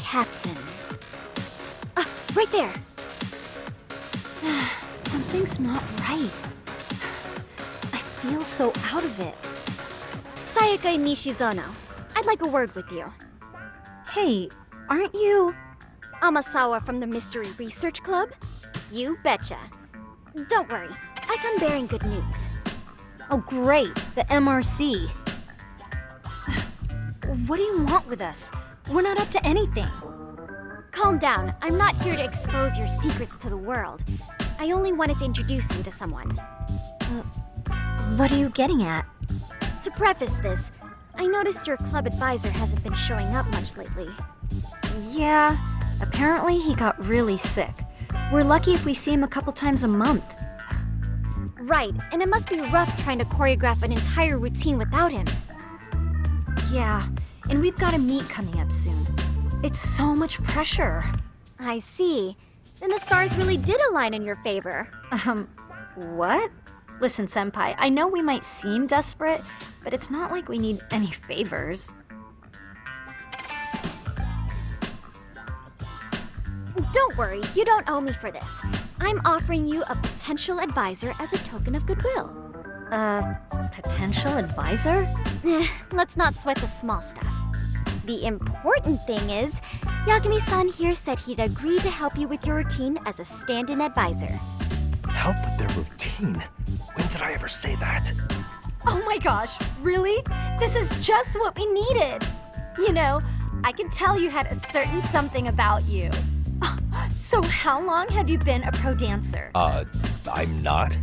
captain. Right there. Something's not right. I feel so out of it. Sayaka Nishizono, I'd like a word with you. Hey, aren't you... Amasawa from the Mystery Research Club? You betcha. Don't worry, I come bearing good news. Oh great, the MRC. What do you want with us? We're not up to anything. Calm down, I'm not here to expose your secrets to the world. I only wanted to introduce you to someone. What are you getting at? To preface this, I noticed your club advisor hasn't been showing up much lately. Yeah, apparently he got really sick. We're lucky if we see him a couple times a month. Right, and it must be rough trying to choreograph an entire routine without him. Yeah, and we've got a meet coming up soon. It's so much pressure. I see. Then the stars really did align in your favor. What? Listen, Senpai, I know we might seem desperate, but it's not like we need any favors. Don't worry, you don't owe me for this. I'm offering you a potential advisor as a token of goodwill. Potential advisor? Let's not sweat the small stuff. The important thing is, Yagami-san here said he'd agree to help you with your routine as a stand-in advisor. Help with their routine? When did I ever say that? Oh my gosh, really? This is just what we needed. You know, I could tell you had a certain something about you. So how long have you been a pro dancer? I'm not.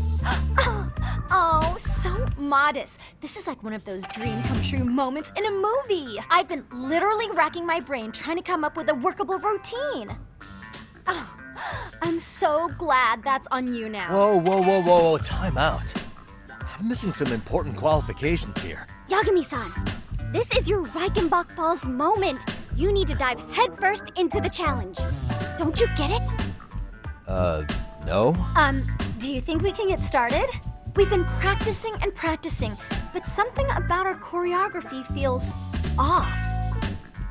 Oh, so modest. This is like one of those dream come true moments in a movie. I've been literally racking my brain trying to come up with a workable routine. Oh, I'm so glad that's on you now. Whoa, time out. I'm missing some important qualifications here. Yagami-san, this is your Reichenbach Falls moment. You need to dive headfirst into the challenge. Don't you get it? No? Do you think we can get started? We've been practicing and practicing, but something about our choreography feels off.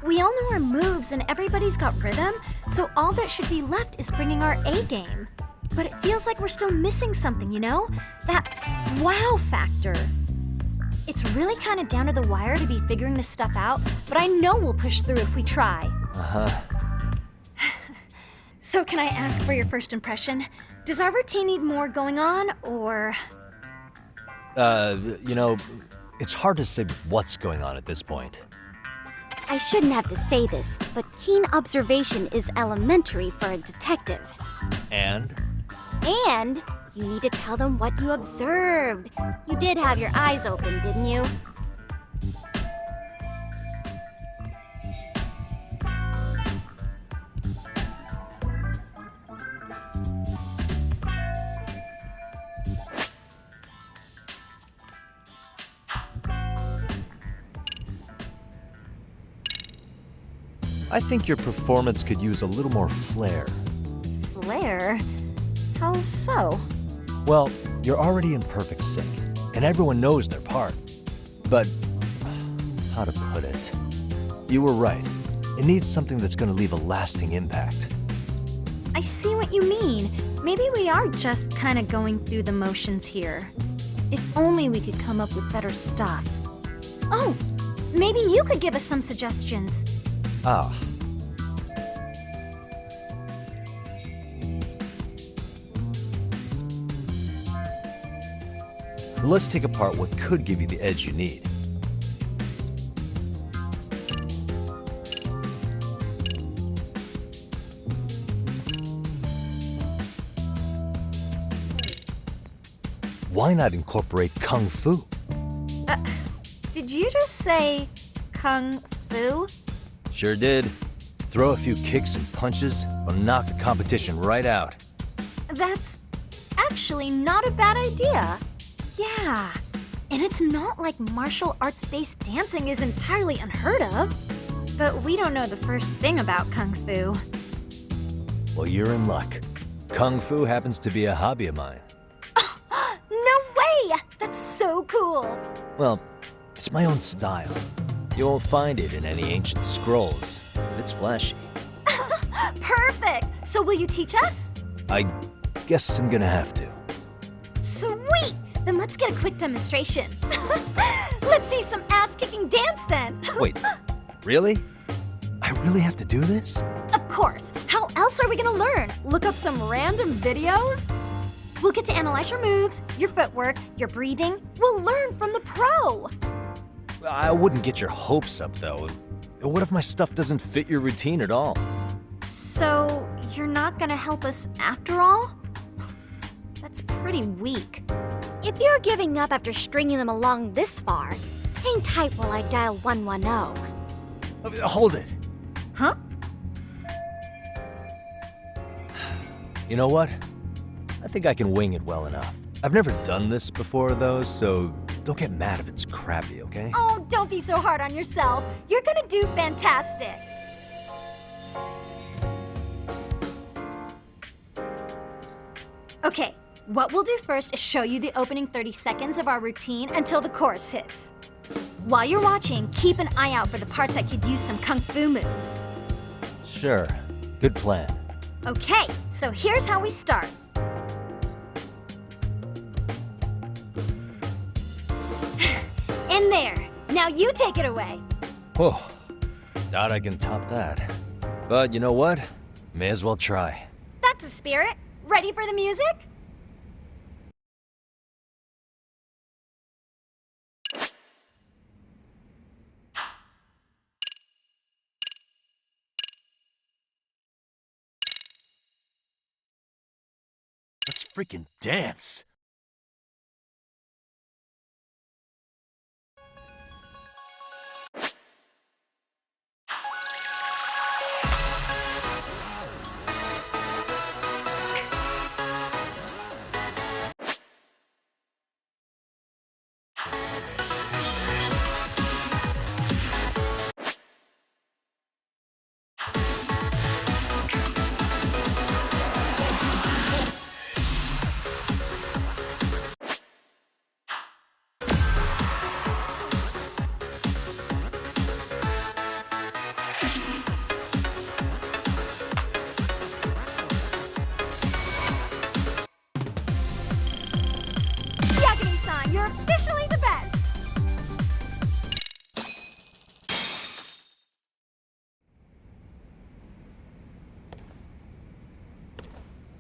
We all know our moves and everybody's got rhythm, so all that should be left is bringing our A game. But it feels like we're still missing something, you know? That wow factor. It's really kind of down to the wire to be figuring this stuff out, but I know we'll push through if we try. So can I ask for your first impression? Does our routine need more going on, or...? You know, it's hard to say what's going on at this point. I shouldn't have to say this, but keen observation is elementary for a detective. And You need to tell them what you observed. You did have your eyes open, didn't you? I think your performance could use a little more flair. Flair? How so? Well, you're already in perfect sync, and everyone knows their part. But, how to put it? You were right. It needs something that's going to leave a lasting impact. I see what you mean. Maybe we are just kind of going through the motions here. If only we could come up with better stuff. Oh, maybe you could give us some suggestions. Ah. Let's take apart what could give you the edge you need. Why not incorporate Kung Fu? Did you just say Kung Fu? Sure did. Throw a few kicks and punches, will knock the competition right out. That's actually not a bad idea. Yeah, and it's not like martial arts-based dancing is entirely unheard of. But we don't know the first thing about Kung Fu. Well, you're in luck. Kung Fu happens to be a hobby of mine. No way! That's so cool! Well, it's my own style. You won't find it in any ancient scrolls, but it's flashy. So will you teach us? I guess I'm gonna have to. Sweet! Then let's get a quick demonstration. Let's see some ass-kicking dance then. Wait, really? I really have to do this? Of course. How else are we gonna learn? Look up some random videos? We'll get to analyze your moves, your footwork, your breathing. We'll learn from the pro. I wouldn't get your hopes up, though. What if my stuff doesn't fit your routine at all? So, you're not gonna help us after all? That's pretty weak. If you're giving up after stringing them along this far, hang tight while I dial 110. Hold it. Huh? You know what? I think I can wing it well enough. I've never done this before, though, so don't get mad if it's crappy, okay? Oh, don't be so hard on yourself. You're gonna do fantastic. Okay, what we'll do first is show you the opening 30 seconds of our routine until the chorus hits. While you're watching, keep an eye out for the parts that could use some kung fu moves. Sure. Good plan. Okay, so here's how we start. In there. Now you take it away. Whew. Doubt I can top that. But you know what? May as well try. That's a spirit. Ready for the music? Let's freaking dance! Yagami-san, you're officially the best!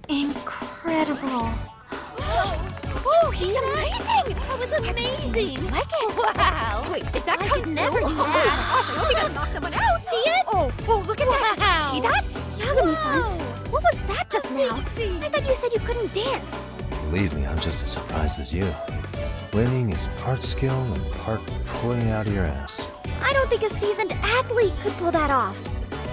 Incredible. Oh, he's amazing! That was amazing! Wow! Wait, is that kung fu? Never do that! Gosh, I hope he doesn't knock someone out! See it? Oh, look at that! Did you see that? Yagami-san, what was that just now? I thought you said you couldn't dance. Believe me, I'm just as surprised as you. Winning is part skill and part pulling out of your ass. I don't think a seasoned athlete could pull that off.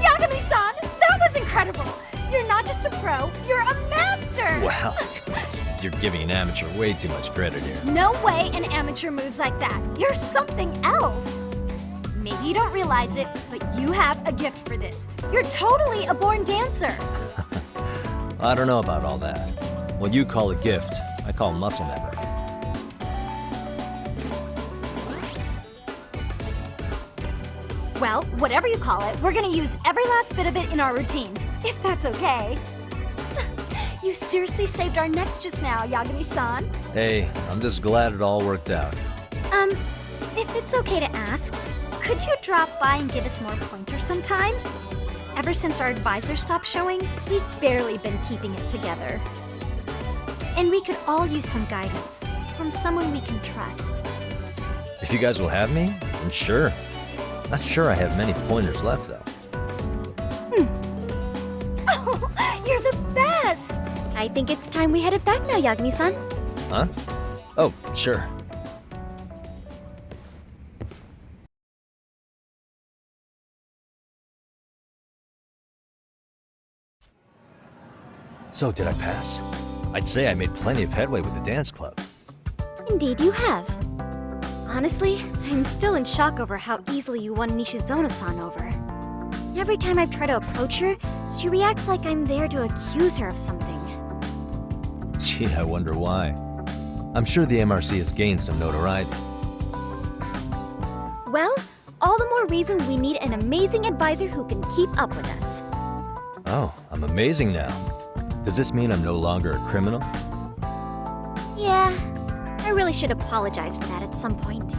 Yagami-san, that was incredible! You're not just a pro, you're a master! Wow. You're giving an amateur way too much credit here. No way an amateur moves like that. You're something else. Maybe you don't realize it, but you have a gift for this. You're totally a born dancer. I don't know about all that. What you call a gift, I call muscle memory. Well, whatever you call it, we're gonna use every last bit of it in our routine, if that's okay. You seriously saved our necks just now, Yagami-san. Hey, I'm just glad it all worked out. If it's okay to ask, could you drop by and give us more pointers sometime? Ever since our advisor stopped showing, we've barely been keeping it together. And we could all use some guidance from someone we can trust. If you guys will have me, then sure. Not sure I have many pointers left, though. Oh, you're the best! I think it's time we headed back now, Yagami-san. Huh? Oh, sure. So, did I pass? I'd say I made plenty of headway with the dance club. Indeed you have. Honestly, I'm still in shock over how easily you won Nishizono-san over. Every time I've tried to approach her, she reacts like I'm there to accuse her of something. Gee, I wonder why. I'm sure the MRC has gained some notoriety. Well, all the more reason we need an amazing advisor who can keep up with us. Oh, I'm amazing now. Does this mean I'm no longer a criminal? Yeah, I really should apologize for that at some point.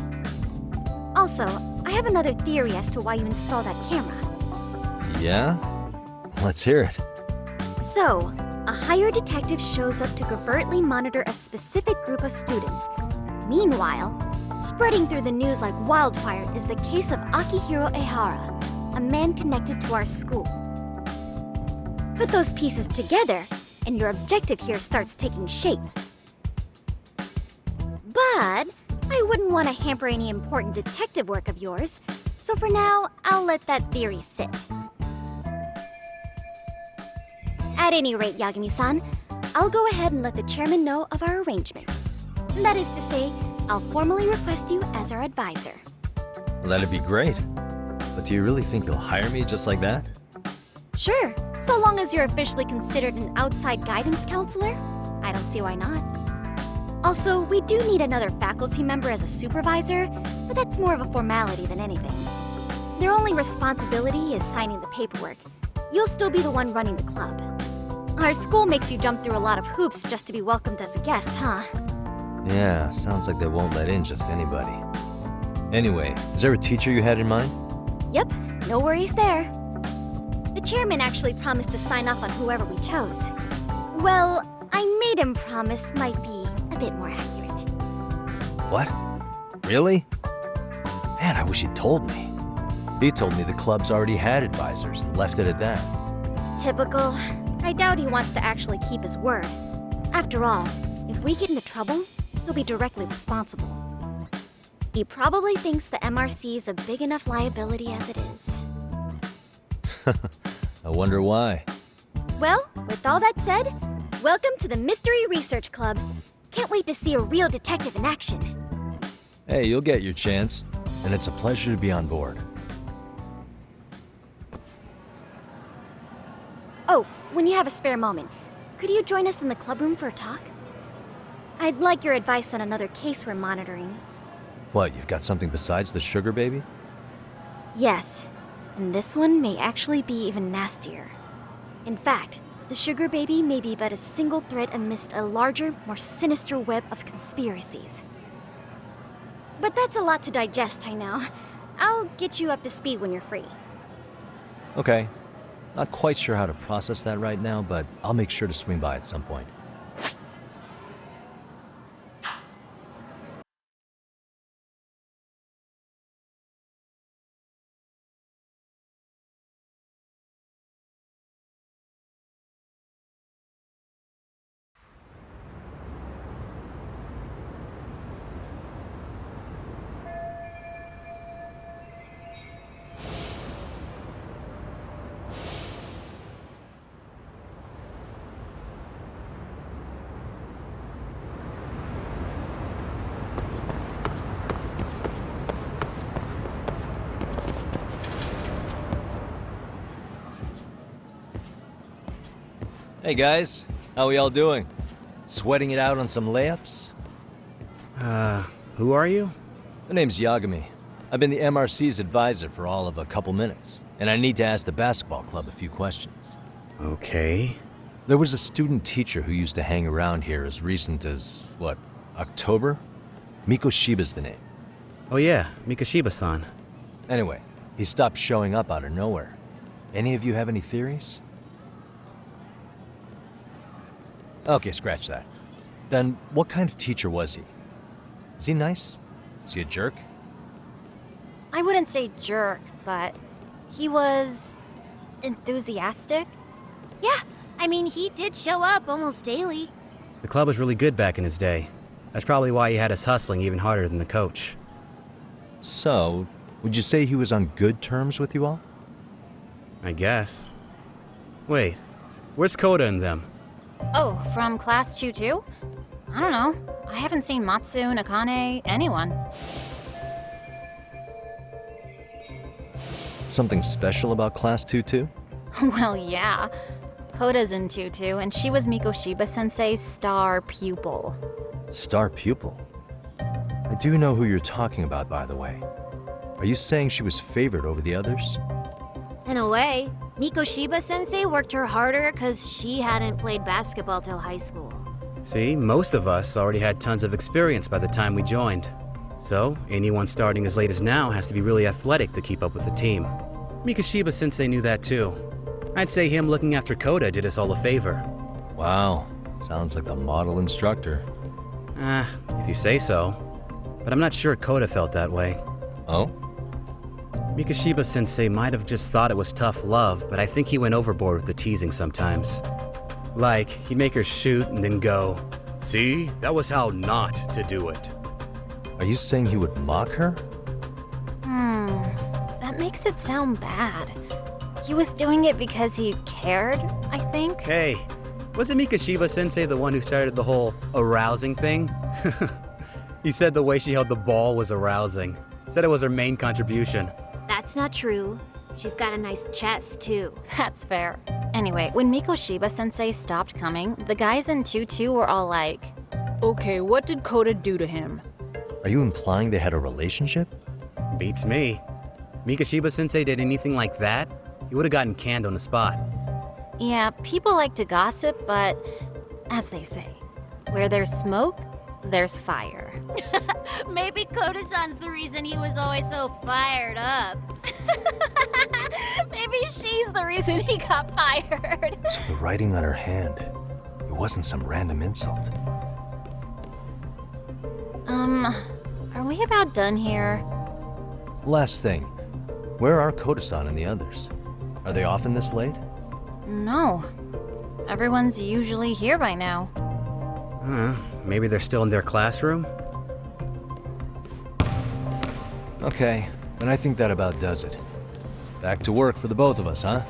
Also, I have another theory as to why you installed that camera. Yeah? Let's hear it. So, a hired detective shows up to covertly monitor a specific group of students. Meanwhile, spreading through the news like wildfire is the case of Akihiro Ehara, a man connected to our school. Put those pieces together, and your objective here starts taking shape. But I wouldn't want to hamper any important detective work of yours, so for now, I'll let that theory sit. At any rate, Yagami-san, I'll go ahead and let the chairman know of our arrangement. That is to say, I'll formally request you as our advisor. Well, that'd be great. But do you really think you'll hire me just like that? Sure, so long as you're officially considered an outside guidance counselor, I don't see why not. Also, we do need another faculty member as a supervisor, but that's more of a formality than anything. Their only responsibility is signing the paperwork. You'll still be the one running the club. Our school makes you jump through a lot of hoops just to be welcomed as a guest, huh? Yeah, sounds like they won't let in just anybody. Anyway, is there a teacher you had in mind? Yep, no worries there. The chairman actually promised to sign off on whoever we chose. Well, I made him promise might be a bit more accurate. What? Really? Man, I wish he'd told me. He told me the club's already had advisors and left it at that. Typical. I doubt he wants to actually keep his word. After all, if we get into trouble, he'll be directly responsible. He probably thinks the MRC is a big enough liability as it is. I wonder why. Well, with all that said, welcome to the Mystery Research Club. Can't wait to see a real detective in action. Hey, you'll get your chance, and it's a pleasure to be on board. Oh, when you have a spare moment, could you join us in the clubroom for a talk? I'd like your advice on another case we're monitoring. What, you've got something besides the sugar baby? Yes, and this one may actually be even nastier. In fact, the sugar baby may be but a single thread amidst a larger, more sinister web of conspiracies. But that's a lot to digest, I know. I'll get you up to speed when you're free. Okay. Not quite sure how to process that right now, but I'll make sure to swing by at some point. Hey guys, how we all doing? Sweating it out on some layups? Who are you? My name's Yagami. I've been the MRC's advisor for all of a couple minutes, and I need to ask the basketball club a few questions. Okay. There was a student teacher who used to hang around here as recent as, what, October? Mikoshiba's the name. Oh yeah, Mikoshiba-san. Anyway, he stopped showing up out of nowhere. Any of you have any theories? Okay, scratch that. Then, what kind of teacher was he? Is he nice? Is he a jerk? I wouldn't say jerk, but he was enthusiastic. Yeah, I mean, he did show up almost daily. The club was really good back in his day. That's probably why he had us hustling even harder than the coach. So, would you say he was on good terms with you all? I guess. Wait, where's Koda and them? Oh, from class 2 too? I don't know. I haven't seen Matsu, Nakane, anyone. Something special about Class 2 too? Well, yeah. Koda's in 2-2, and she was Mikoshiba Sensei's star pupil. Star pupil? I do know who you're talking about, by the way. Are you saying she was favored over the others? In a way, Mikoshiba-sensei worked her harder because she hadn't played basketball till high school. See, most of us already had tons of experience by the time we joined. So, anyone starting as late as now has to be really athletic to keep up with the team. Mikoshiba-sensei knew that too. I'd say him looking after Kota did us all a favor. Wow, sounds like the model instructor. If you say so. But I'm not sure Kota felt that way. Oh? Mikoshiba-sensei might have just thought it was tough love, but I think he went overboard with the teasing sometimes. Like, he'd make her shoot and then go, "See, that was how not to do it." Are you saying he would mock her? That makes it sound bad. He was doing it because he cared, I think. Hey, wasn't Mikoshiba-sensei the one who started the whole arousing thing? He said the way she held the ball was arousing. Said it was her main contribution. That's not true. She's got a nice chest, too. That's fair. Anyway, when Mikoshiba-sensei stopped coming, the guys in 2-2 were all like, Okay, what did Kota do to him? Are you implying they had a relationship? Beats me. Mikoshiba-sensei did anything like that, he would have gotten canned on the spot. yeah, people like to gossip, but as they say, where there's smoke, there's fire. Maybe Koda-san's the reason he was always so fired up. Maybe she's the reason he got fired. So the writing on her hand, it wasn't some random insult. Are we about done here? Last thing, where are Kota-san and the others? Are they often this late? No. Everyone's usually here by now. Maybe they're still in their classroom? Okay, then I think that about does it. Back to work for the both of us, huh?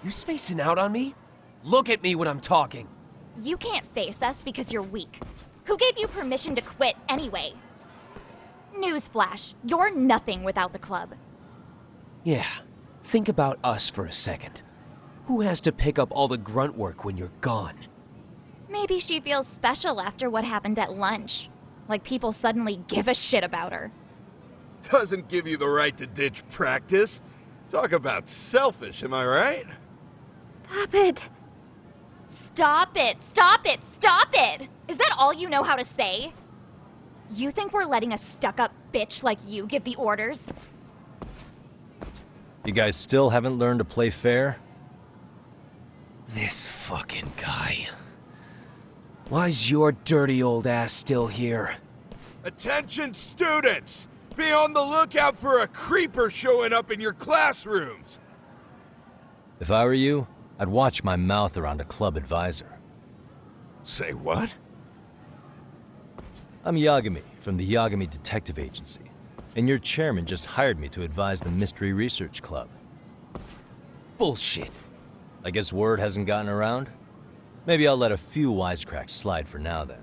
You spacing out on me? Look at me when I'm talking. You can't face us because you're weak. Who gave you permission to quit anyway? Newsflash, you're nothing without the club. Yeah, think about us for a second. Who has to pick up all the grunt work when you're gone? Maybe she feels special after what happened at lunch. Like people suddenly give a shit about her. Doesn't give you the right to ditch practice. Talk about selfish, am I right? Stop it. Stop it! Stop it! Stop it! Is that all you know how to say? You think we're letting a stuck-up bitch like you give the orders? You guys still haven't learned to play fair? This fucking guy. Why's your dirty old ass still here? Attention students! Be on the lookout for a creeper showing up in your classrooms! If I were you, I'd watch my mouth around a club advisor. Say what? I'm Yagami from the Yagami Detective Agency, and your chairman just hired me to advise the Mystery Research Club. Bullshit. I guess word hasn't gotten around? Maybe I'll let a few wisecracks slide for now then.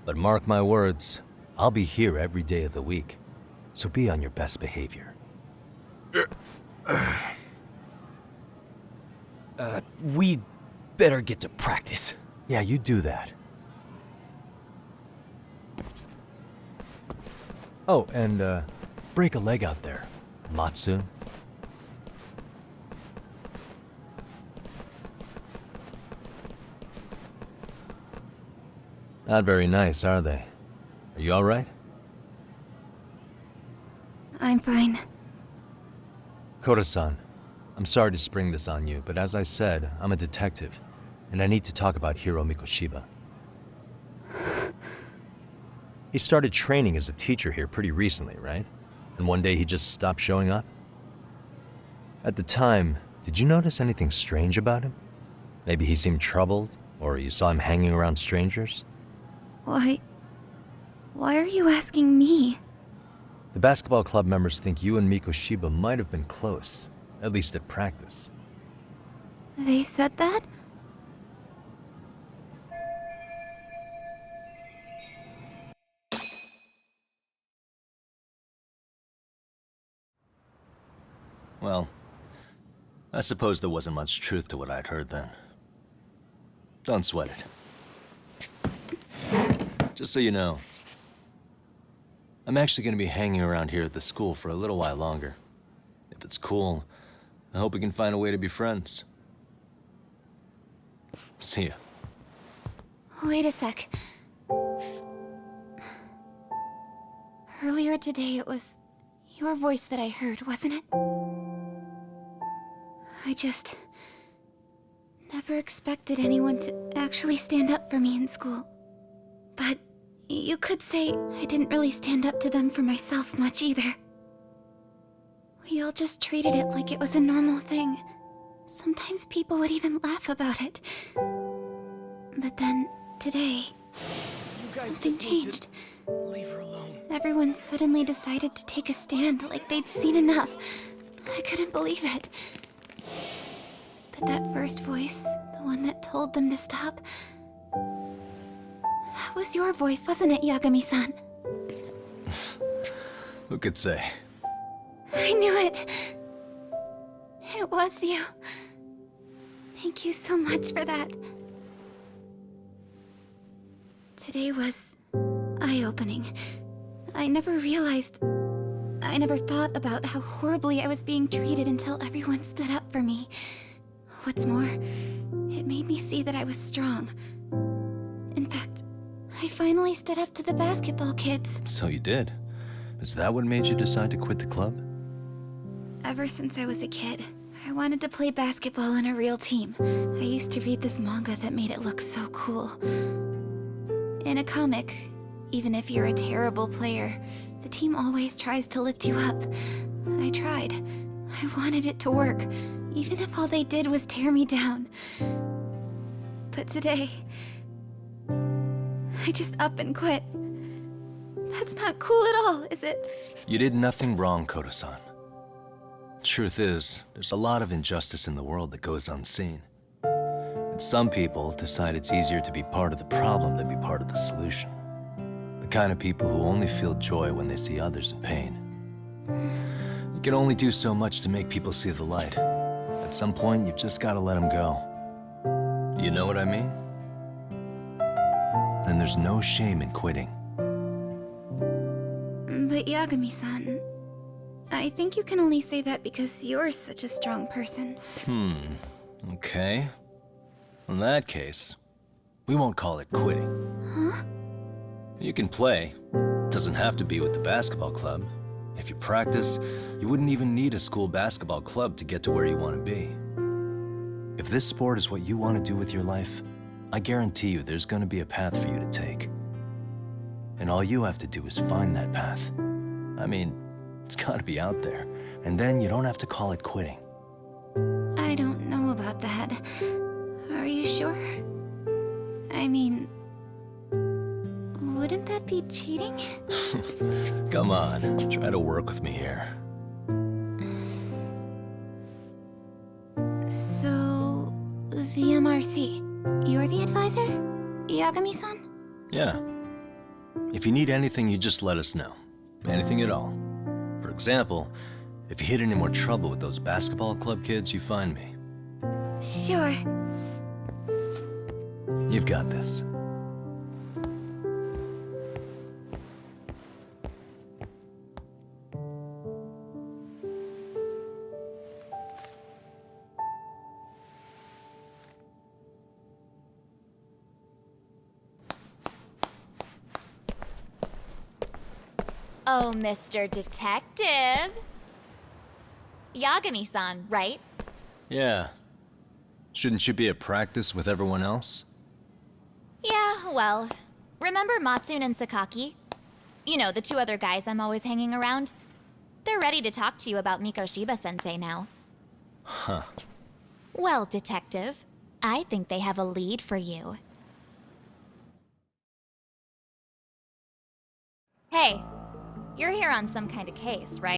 But mark my words, I'll be here every day of the week, so be on your best behavior. We'd better get to practice. Yeah, you do that. Oh, and break a leg out there, Matsu. Not very nice, are they? Are you alright? I'm fine. Koda-san, I'm sorry to spring this on you, but as I said, I'm a detective, and I need to talk about Hiro Mikoshiba. He started training as a teacher here pretty recently, right? And one day he just stopped showing up? At the time, did you notice anything strange about him? Maybe he seemed troubled, or you saw him hanging around strangers? Why are you asking me? The basketball club members think you and Mikoshiba might have been close, at least at practice. They said that? Well, I suppose there wasn't much truth to what I'd heard then. Don't sweat it. Just so you know, I'm actually going to be hanging around here at the school for a little while longer. If it's cool, I hope we can find a way to be friends. See ya. Wait a sec. Earlier today, it was your voice that I heard, wasn't it? I just never expected anyone to actually stand up for me in school. But you could say I didn't really stand up to them for myself much either. We all just treated it like it was a normal thing. Sometimes people would even laugh about it. But then, today, something changed. Leave her alone. Everyone suddenly decided to take a stand like they'd seen enough. I couldn't believe it. But that first voice, the one that told them to stop, that was your voice, wasn't it, Yagami-san? Who could say? I knew it. It was you. Thank you so much for that. Today was eye-opening. I never thought about how horribly I was being treated until everyone stood up for me. What's more, it made me see that I was strong. In fact, I finally stood up to the basketball kids. So you did. Is that what made you decide to quit the club? Ever since I was a kid, I wanted to play basketball in a real team. I used to read this manga that made it look so cool. In a comic, even if you're a terrible player, the team always tries to lift you up. I tried. I wanted it to work, even if all they did was tear me down. But today, I just up and quit. That's not cool at all, is it? You did nothing wrong, Koda-san. Truth is, there's a lot of injustice in the world that goes unseen. And some people decide it's easier to be part of the problem than be part of the solution. The kind of people who only feel joy when they see others in pain. You can only do so much to make people see the light. At some point, you've just got to let them go. You know what I mean? Then there's no shame in quitting. But Yagami-san, I think you can only say that because you're such a strong person. Okay. In that case, we won't call it quitting. Huh? You can play. Doesn't have to be with the basketball club. If you practice, you wouldn't even need a school basketball club to get to where you want to be. If this sport is what you want to do with your life, I guarantee you there's going to be a path for you to take. And all you have to do is find that path. I mean, it's got to be out there. And then you don't have to call it quitting. I don't know about that. Are you sure? I mean, wouldn't that be cheating? Come on, try to work with me here. So, the MRC, you're the advisor? Yagami-san? Yeah. If you need anything, you just let us know. Anything at all. For example, if you hit any more trouble with those basketball club kids, you find me. Sure. You've got this. Oh, Mr. Detective. Yagami-san, right? Yeah. Shouldn't you be at practice with everyone else? Yeah, well, remember Matsune and Sakaki? You know, the two other guys I'm always hanging around? They're ready to talk to you about Mikoshiba-sensei now. Huh. Well, Detective, I think they have a lead for you. Hey, you're here on some kind of case, right?